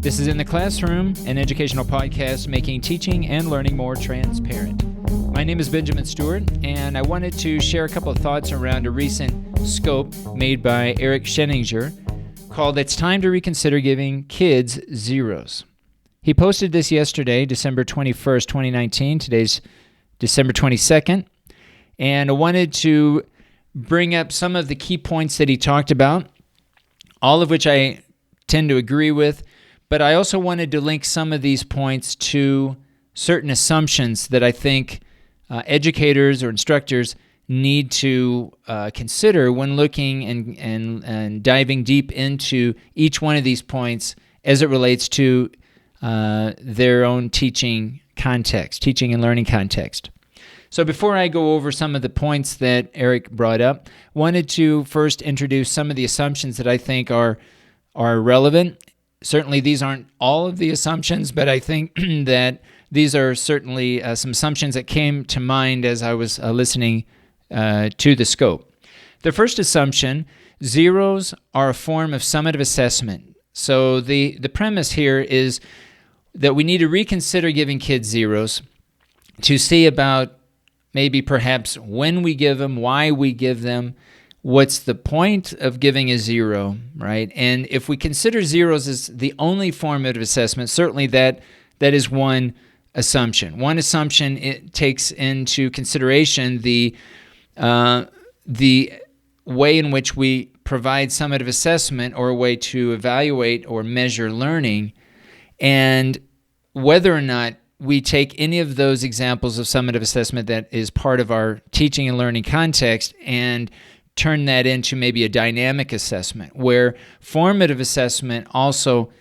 This is In the Classroom, an educational podcast making teaching and learning more transparent. My name is Benjamin Stewart, and I wanted to share a couple of thoughts around a recent scope made by Eric Sheninger called It's Time to Reconsider Giving Kids Zeros. He posted this yesterday, December 21st, 2019. Today's December 22nd. And I wanted to bring up some of the key points that he talked about, all of which I tend to agree with, but I also wanted to link some of these points to certain assumptions that I think educators or instructors need to consider when looking and diving deep into each one of these points as it relates to their own teaching context, teaching and learning context. So before I go over some of the points that Eric brought up, wanted to first introduce some of the assumptions that I think are relevant. Certainly these aren't all of the assumptions, but I think that these are certainly some assumptions that came to mind as I was listening to the scope. The first assumption, zeros are a form of summative assessment. So the premise here is that we need to reconsider giving kids zeros to see about maybe perhaps when we give them, why we give them, what's the point of giving a zero, right? And if we consider zeros as the only formative assessment, certainly that is one assumption. One assumption, it takes into consideration the way in which we provide summative assessment or a way to evaluate or measure learning, and whether or not we take any of those examples of summative assessment that is part of our teaching and learning context and turn that into maybe a dynamic assessment where formative assessment also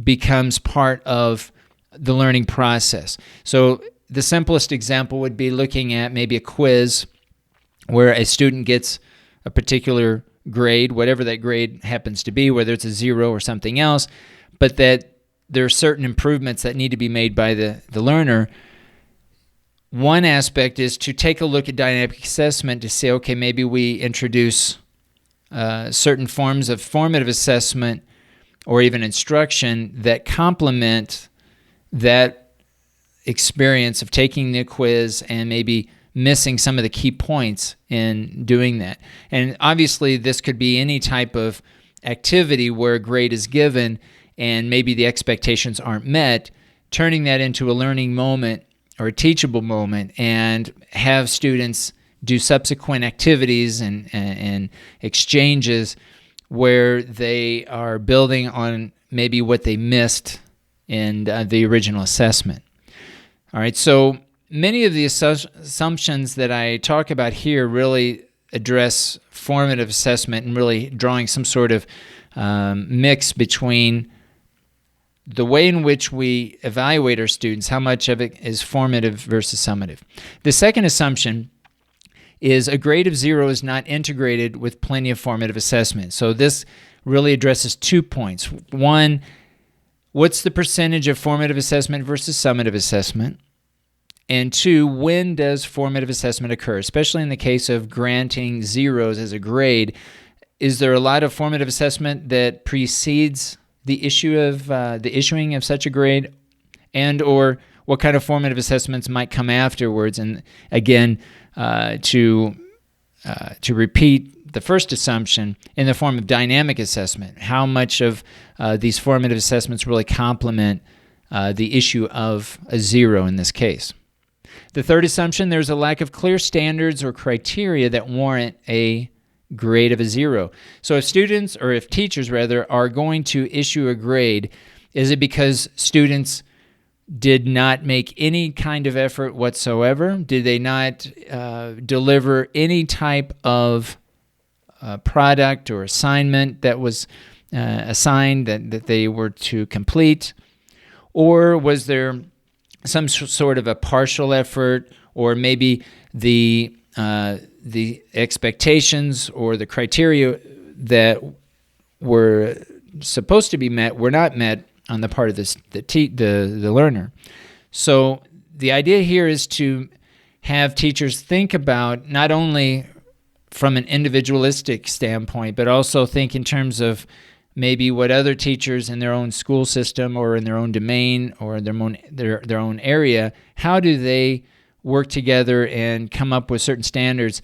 becomes part of the learning process. So the simplest example would be looking at maybe a quiz where a student gets a particular grade, whatever that grade happens to be, whether it's a zero or something else, but that there are certain improvements that need to be made by the learner. One aspect is to take a look at dynamic assessment to say, okay, maybe we introduce certain forms of formative assessment or even instruction that complement that experience of taking the quiz and maybe missing some of the key points in doing that. And obviously this could be any type of activity where a grade is given and maybe the expectations aren't met, turning that into a learning moment or a teachable moment and have students do subsequent activities and exchanges where they are building on maybe what they missed in the original assessment. All right, so many of the assumptions that I talk about here really address formative assessment and really drawing some sort of mix between the way in which we evaluate our students, how much of it is formative versus summative. The second assumption is a grade of zero is not integrated with plenty of formative assessment. So this really addresses 2 points. One, what's the percentage of formative assessment versus summative assessment? And two, when does formative assessment occur? Especially in the case of granting zeros as a grade, is there a lot of formative assessment that precedes the issuing of such a grade, and or what kind of formative assessments might come afterwards? And again, to repeat the first assumption, in the form of dynamic assessment, how much of these formative assessments really complement the issue of a zero in this case. The third assumption, there's a lack of clear standards or criteria that warrant a grade of a zero. So if students, or if teachers rather, are going to issue a grade, is it because students did not make any kind of effort whatsoever? Did they not deliver any type of product or assignment that was assigned that they were to complete? Or was there some sort of a partial effort, or maybe the expectations or the criteria that were supposed to be met were not met on the part of the learner? So the idea here is to have teachers think about not only from an individualistic standpoint, but also think in terms of maybe what other teachers in their own school system or in their own domain or their own area, how do they work together and come up with certain standards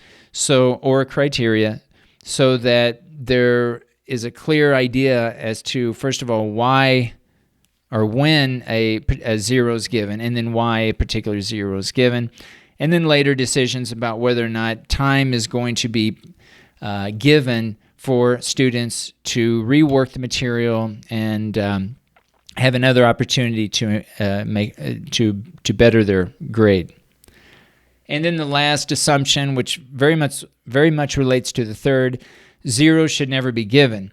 or criteria so that there is a clear idea as to, first of all, why or when a zero is given, and then why a particular zero is given, and then later decisions about whether or not time is going to be given for students to rework the material and have another opportunity to better their grade. And then the last assumption, which very much relates to the third, zeros should never be given,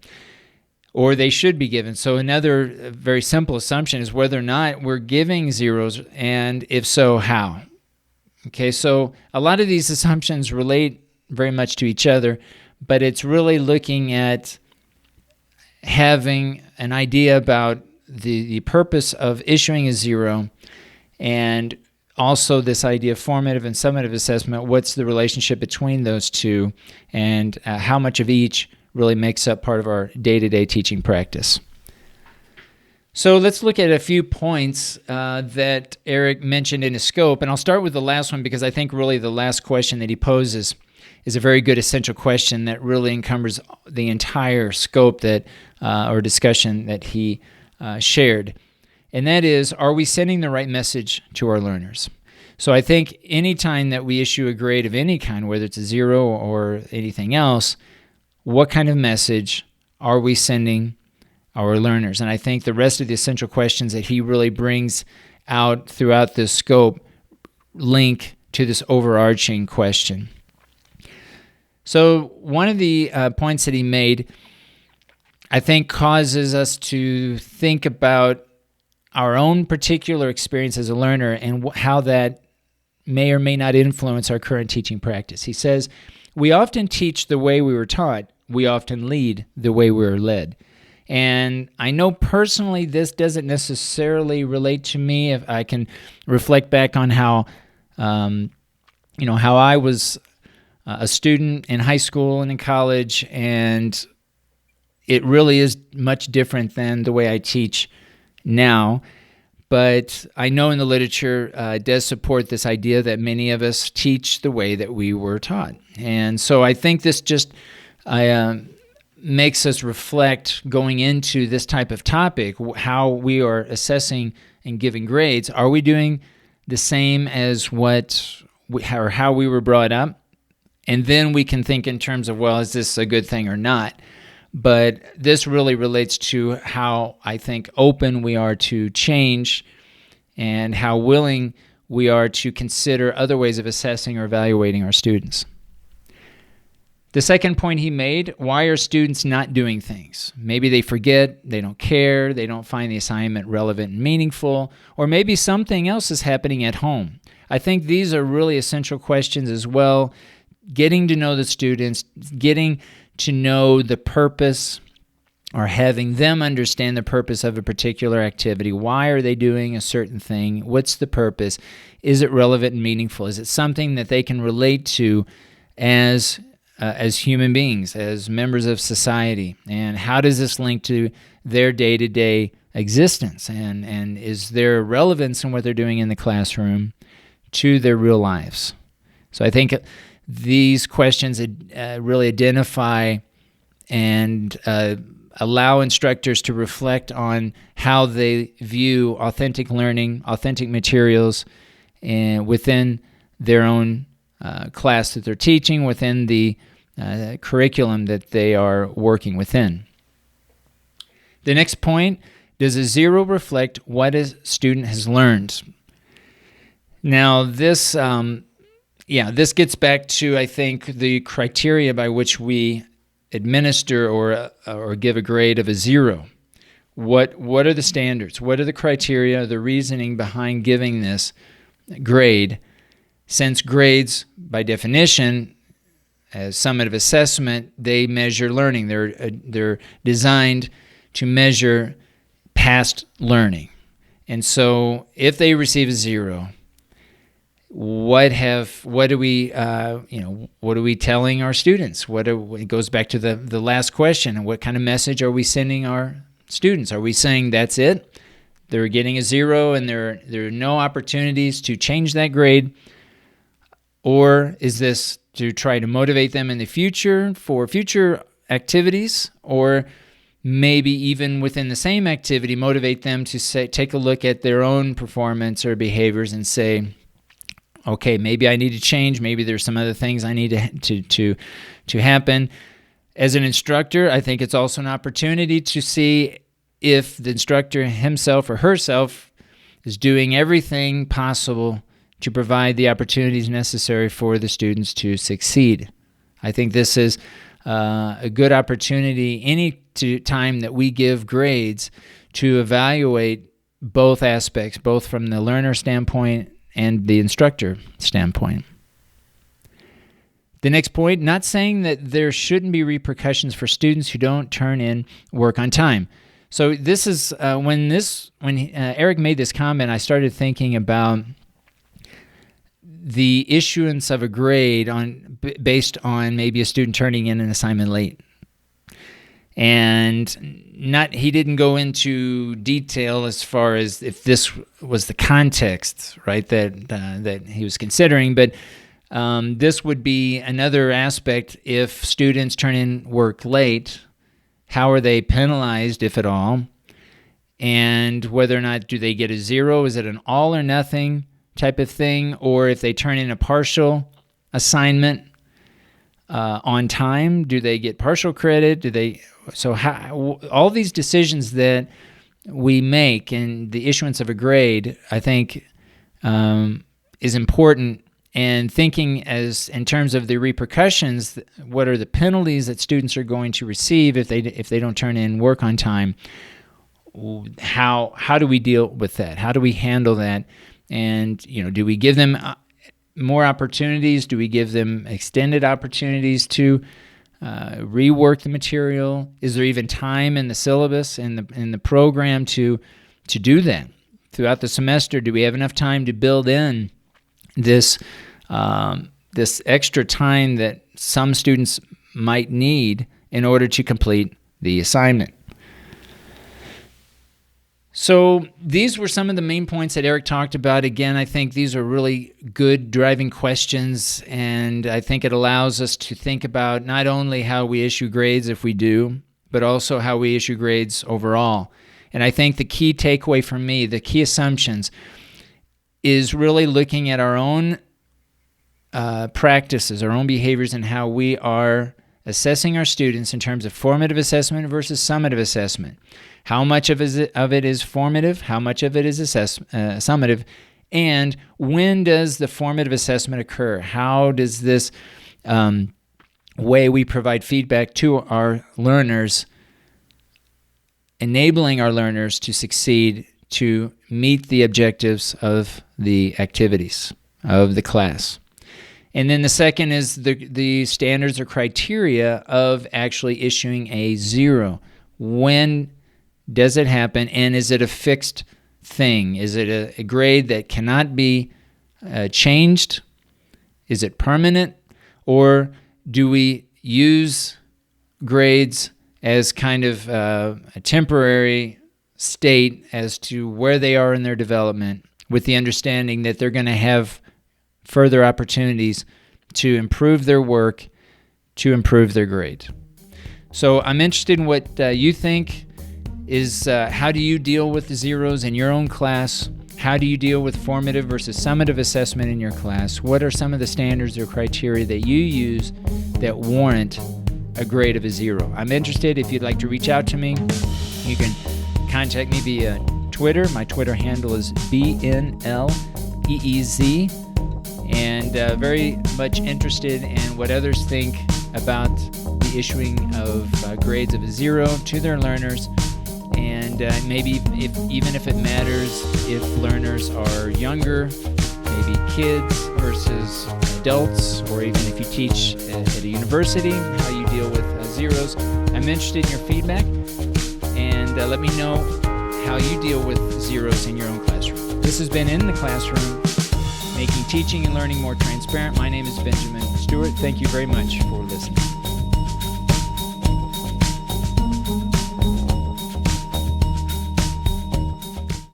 or they should be given. So another very simple assumption is whether or not we're giving zeros, and if so, how. Okay, so a lot of these assumptions relate very much to each other, but it's really looking at having an idea about the purpose of issuing a zero, and also this idea of formative and summative assessment. What's the relationship between those two, and how much of each really makes up part of our day-to-day teaching practice. So let's look at a few points that Eric mentioned in his scope, and I'll start with the last one because I think really the last question that he poses is a very good essential question that really encumbers the entire scope that or discussion that he shared. And that is, are we sending the right message to our learners? So I think any time that we issue a grade of any kind, whether it's a zero or anything else, what kind of message are we sending our learners? And I think the rest of the essential questions that he really brings out throughout this scope link to this overarching question. So one of the points that he made, I think, causes us to think about our own particular experience as a learner and how that may or may not influence our current teaching practice. He says, we often teach the way we were taught. We often lead the way we were led. And I know personally this doesn't necessarily relate to me. If I can reflect back on how I was a student in high school and in college, and it really is much different than the way I teach now. But I know in the literature it does support this idea that many of us teach the way that we were taught. And so I think this just makes us reflect going into this type of topic, how we are assessing and giving grades. Are we doing the same as how we were brought up? And then we can think in terms of, well, is this a good thing or not? But this really relates to how I think open we are to change and how willing we are to consider other ways of assessing or evaluating our students. The second point he made, why are students not doing things? Maybe they forget, they don't care, they don't find the assignment relevant and meaningful, or maybe something else is happening at home. I think these are really essential questions as well. Getting to know the students, getting to know the purpose, or having them understand the purpose of a particular activity. Why are they doing a certain thing? What's the purpose? Is it relevant and meaningful? Is it something that they can relate to as human beings, as members of society? And how does this link to their day-to-day existence? And is there relevance in what they're doing in the classroom to their real lives? So I think these questions really identify and allow instructors to reflect on how they view authentic learning, authentic materials, and within their own class that they're teaching, within the curriculum that they are working within. The next point, does a zero reflect what a student has learned? Now, this gets back to, I think, the criteria by which we administer or give a grade of a zero. What are the standards? What are the criteria, the reasoning behind giving this grade? Since grades, by definition, as summative assessment, they measure learning. They're designed to measure past learning. And so if they receive a zero, what are we telling our students? It goes back to the last question. What kind of message are we sending our students? Are we saying that's it? They're getting a 0 and there are no opportunities to change that grade? Or is this to try to motivate them in the future for future activities, or maybe even within the same activity, motivate them to take a look at their own performance or behaviors and say, okay, maybe I need to change. Maybe there's some other things I need to happen. As an instructor, I think it's also an opportunity to see if the instructor himself or herself is doing everything possible to provide the opportunities necessary for the students to succeed. I think this is a good opportunity any time that we give grades to evaluate both aspects, both from the learner standpoint and the instructor standpoint. The next point, not saying that there shouldn't be repercussions for students who don't turn in work on time. So this is when Eric made this comment, I started thinking about the issuance of a grade based on maybe a student turning in an assignment late. And he didn't go into detail as far as if this was the context, right, that he was considering, but this would be another aspect. If students turn in work late, how are they penalized, if at all? And whether or not do they get a 0? Is it an all or nothing type of thing? Or if they turn in a partial assignment on time, do they get partial credit? So all these decisions that we make in the issuance of a grade, I think, is important. And thinking in terms of the repercussions, what are the penalties that students are going to receive if they don't turn in work on time? How do we deal with that? How do we handle that? And do we give them more opportunities? Do we give them extended opportunities to rework the material? Is there even time in the syllabus in the program to do that throughout the semester? Do we have enough time to build in this extra time that some students might need in order to complete the assignment? So these were some of the main points that Eric talked about. Again, I think these are really good driving questions, and I think it allows us to think about not only how we issue grades if we do, but also how we issue grades overall. And I think the key takeaway for me, the key assumptions, is really looking at our own practices, our own behaviors, and how we are assessing our students in terms of formative assessment versus summative assessment. How much of it is formative? How much of it is summative? And when does the formative assessment occur? How does this way we provide feedback to our learners, enabling our learners to succeed, to meet the objectives of the activities of the class? And then the second is the standards or criteria of actually issuing a 0. When does it happen, and is it a fixed thing? Is it a grade that cannot be changed? Is it permanent? Or do we use grades as kind of a temporary state as to where they are in their development, with the understanding that they're going to have further opportunities to improve their work, to improve their grade? So I'm interested in what you think. How do you deal with the 0s in your own class? How do you deal with formative versus summative assessment in your class? What are some of the standards or criteria that you use that warrant a grade of a 0? I'm interested. If you'd like to reach out to me, you can contact me via Twitter. My Twitter handle is BNLEEZ. And very much interested in what others think about the issuing of grades of a 0 to their learners. And maybe even if it matters, if learners are younger, maybe kids versus adults, or even if you teach at a university, how you deal with 0s. I'm interested in your feedback, and let me know how you deal with 0s in your own classroom. This has been In the Classroom. making teaching and learning more transparent. My name is Benjamin Stewart. Thank you very much for listening.